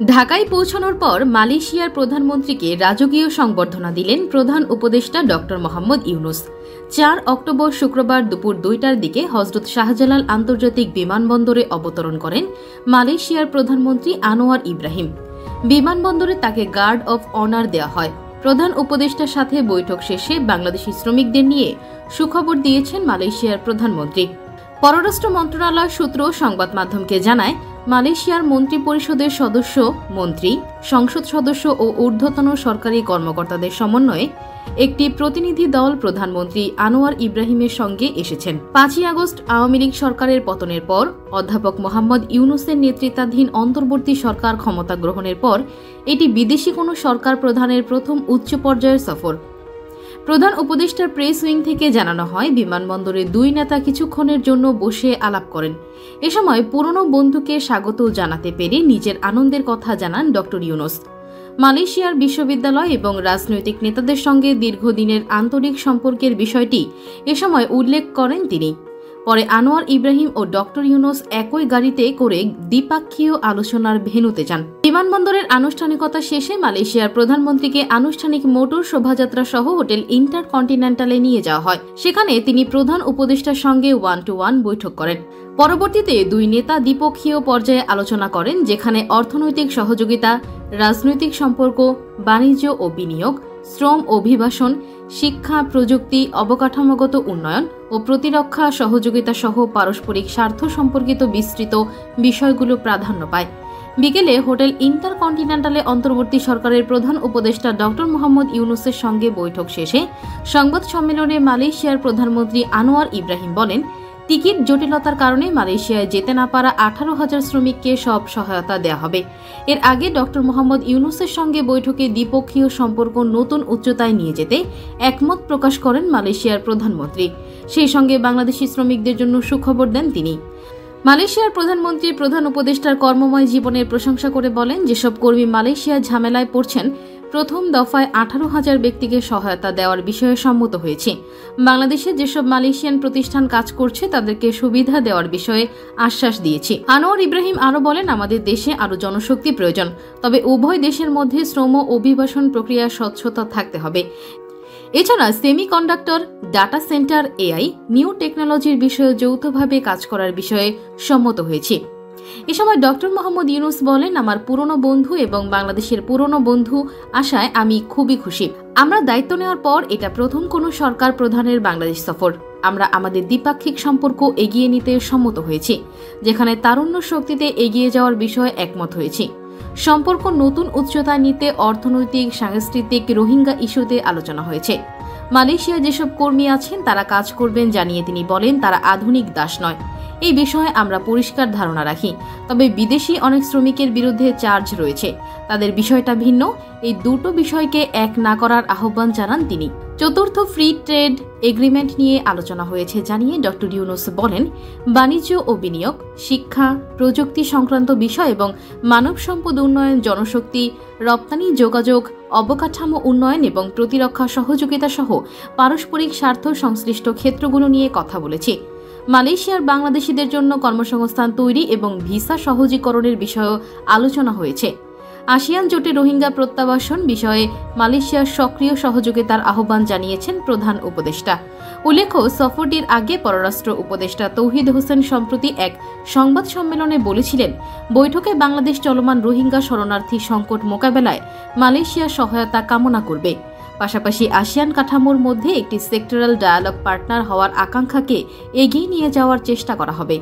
ঢাকায় পৌঁছানোর পর মালয়েশিয়ার প্রধানমন্ত্রীকে রাজকীয় সংবর্ধনা দিলেন প্রধান উপদেষ্টা ডক্টর মোহাম্মদ ইউনুস। ৪ অক্টোবর শুক্রবার দুপুর ২টার দিকে হজরত শাহজালাল আন্তর্জাতিক বিমানবন্দরে অবতরণ করেন মালয়েশিয়ার প্রধানমন্ত্রী আনোয়ার ইব্রাহিম। বিমানবন্দরে তাকে গার্ড অফ অনার দেওয়া হয়। প্রধান উপদেষ্টার সাথে বৈঠক শেষে বাংলাদেশি শ্রমিকদের নিয়ে সুখবর দিয়েছেন মালয়েশিয়ার প্রধানমন্ত্রী। পররাষ্ট্র মন্ত্রণালয় সূত্র সংবাদ মাধ্যমকে জানায়, মালয়েশিয়ার মন্ত্রী পরিষদের সদস্য, মন্ত্রী, সংসদ সদস্য ও ঊর্ধ্বতন সরকারি কর্মকর্তাদের সমন্বয়ে একটি প্রতিনিধি দল প্রধানমন্ত্রী আনোয়ার ইব্রাহিমের সঙ্গে এসেছেন। ৫ই আগস্ট আওয়ামী লীগ সরকারের পতনের পর অধ্যাপক মোহাম্মদ ইউনুসের নেতৃত্বাধীন অন্তর্বর্তী সরকার ক্ষমতা গ্রহণের পর এটি বিদেশি কোনো সরকার প্রধানের প্রথম উচ্চ পর্যায়ের সফর। প্রধান উপদেষ্টার প্রেস উইং থেকে জানানো হয়, বিমানবন্দরে দুই নেতা কিছুক্ষণের জন্য বসে আলাপ করেন। এ সময় পুরনো বন্ধুকে স্বাগত জানাতে পেরে নিজের আনন্দের কথা জানান ড ইউনুস। মালয়েশিয়ার বিশ্ববিদ্যালয় এবং রাজনৈতিক নেতাদের সঙ্গে দীর্ঘদিনের আন্তরিক সম্পর্কের বিষয়টি এ সময় উল্লেখ করেন তিনি। পরে আনোয়ার ইব্রাহিম ও ড ইউনুস একই গাড়িতে করে দ্বিপাক্ষীয় আলোচনার ভেন্যুতে যান। বিমানবন্দরের আনুষ্ঠানিকতা শেষে মালয়েশিয়ার প্রধানমন্ত্রীকে আনুষ্ঠানিক মোটর শোভাযাত্রা সহ হোটেল ইন্টারকন্টিনেন্টালে নিয়ে যাওয়া হয়। সেখানে তিনি প্রধান উপদেষ্টার সঙ্গে 1-to-1 বৈঠক করেন। পরবর্তীতে দুই নেতা দ্বিপক্ষীয় পর্যায়ে আলোচনা করেন, যেখানে অর্থনৈতিক সহযোগিতা, রাজনৈতিক সম্পর্ক, বাণিজ্য ও বিনিয়োগ, শ্রম, অভিবাসন, শিক্ষা, প্রযুক্তি, অবকাঠামোগত উন্নয়ন ও প্রতিরক্ষা সহযোগিতা সহ পারস্পরিক স্বার্থ সম্পর্কিত বিস্তৃত বিষয়গুলো প্রাধান্য পায়। বিকেলে হোটেল ইন্টারকন্টিনেন্টালে অন্তর্বর্তী সরকারের প্রধান উপদেষ্টা ড মোহাম্মদ ইউনুসের সঙ্গে বৈঠক শেষে সংবাদ সম্মেলনে মালয়েশিয়ার প্রধানমন্ত্রী আনোয়ার ইব্রাহিম বলেন, টিকিট জটিলতার কারণে মালয়েশিয়ায় যেতে না পারা 18,000 শ্রমিককে সব সহায়তা দেওয়া হবে। এর আগে ড মোহাম্মদ ইউনুসের সঙ্গে বৈঠকে দ্বিপক্ষীয় সম্পর্ক নতুন উচ্চতায় নিয়ে যেতে একমত প্রকাশ করেন মালয়েশিয়ার প্রধানমন্ত্রী। সেই সঙ্গে বাংলাদেশি শ্রমিকদের জন্য সুখবর দেন তিনি। মালয়েশিয়ার প্রধানমন্ত্রী প্রধান উপদেষ্টার কর্মময় জীবনের প্রশংসা করে বলেন, যেসব কর্মী মালয়েশিয়া ঝামেলায় পড়ছেন, প্রথম দফায় 18,000 ব্যক্তিকে সহায়তা দেওয়ার বিষয়ে সম্মত হয়েছে। বাংলাদেশে যেসব মালয়েশিয়ান প্রতিষ্ঠান কাজ করছে তাদেরকে সুবিধা দেওয়ার বিষয়ে আশ্বাস দিয়েছে। আনোয়ার ইব্রাহিম আরও বলেন, আমাদের দেশে আরও জনশক্তি প্রয়োজন, তবে উভয় দেশের মধ্যে শ্রম অভিবাসন প্রক্রিয়া স্বচ্ছতা থাকতে হবে। এছাড়া semiconductor, data centre, AI, new টেকনোলজির বিষয়ে যৌথভাবে কাজ করার বিষয়ে সম্মত হয়েছে। এ সময় ড মোহাম্মদ ইউনুস বলেন, আমার পুরনো বন্ধু এবং বাংলাদেশের পুরনো বন্ধু আসায় আমি খুবই খুশি। আমরা দায়িত্ব নেওয়ার পর এটা প্রথম কোনো সরকার প্রধানের বাংলাদেশ সফর। আমরা আমাদের দ্বিপাক্ষিক সম্পর্ক এগিয়ে নিতে সম্মত হয়েছি, যেখানে তারুণ্য শক্তিতে এগিয়ে যাওয়ার বিষয়ে একমত হয়েছি। সম্পর্ক নতুন উচ্চতায় নিতে অর্থনৈতিক, সাংস্কৃতিক, রোহিঙ্গা ইস্যুতে আলোচনা হয়েছে। মালয়েশিয়ায় যেসব কর্মী আছেন তারা কাজ করবেন জানিয়ে তিনি বলেন, তারা আধুনিক দাস নয়। এই বিষয়ে আমরা পরিষ্কার ধারণা রাখি, তবে বিদেশি অনেক শ্রমিকের বিরুদ্ধে চার্জ রয়েছে, তাদের বিষয়টা ভিন্ন। এই দুটো বিষয়কে এক না করার আহ্বান জানান তিনি। চতুর্থ ফ্রি ট্রেড এগ্রিমেন্ট নিয়ে আলোচনা হয়েছে জানিয়ে ড ইউনুস বলেন, বাণিজ্য ও বিনিয়োগ, শিক্ষা, প্রযুক্তি সংক্রান্ত বিষয় এবং মানব সম্পদ উন্নয়ন, জনশক্তি, রপ্তানি, যোগাযোগ, অবকাঠামো উন্নয়ন এবং প্রতিরক্ষা সহযোগিতা সহ পারস্পরিক স্বার্থ সংশ্লিষ্ট ক্ষেত্রগুলো নিয়ে কথা বলেছে। মালয়েশিয়ার বাংলাদেশিদের জন্য কর্মসংস্থান তৈরি এবং ভিসা সহজীকরণের বিষয়েও আলোচনা হয়েছে। আসিয়ান জোটে রোহিঙ্গা প্রত্যাবাসন বিষয়ে মালয়েশিয়ার সক্রিয় সহযোগিতার আহ্বান জানিয়েছেন প্রধান উপদেষ্টা। উল্লেখ্য, সফরটির আগে পররাষ্ট্র উপদেষ্টা তৌহিদ হোসেন সম্প্রতি এক সংবাদ সম্মেলনে বলেছিলেন, বৈঠকে বাংলাদেশ চলমান রোহিঙ্গা শরণার্থী সংকট মোকাবেলায় মালয়েশিয়া সহায়তা কামনা করবে। পাশাপাশি আসিয়ান কাঠামোর মধ্যে একটি সেক্টরাল ডায়ালগ পার্টনার হওয়ার আকাঙ্ক্ষাকে এগিয়ে নিয়ে যাওয়ার চেষ্টা করা হবে।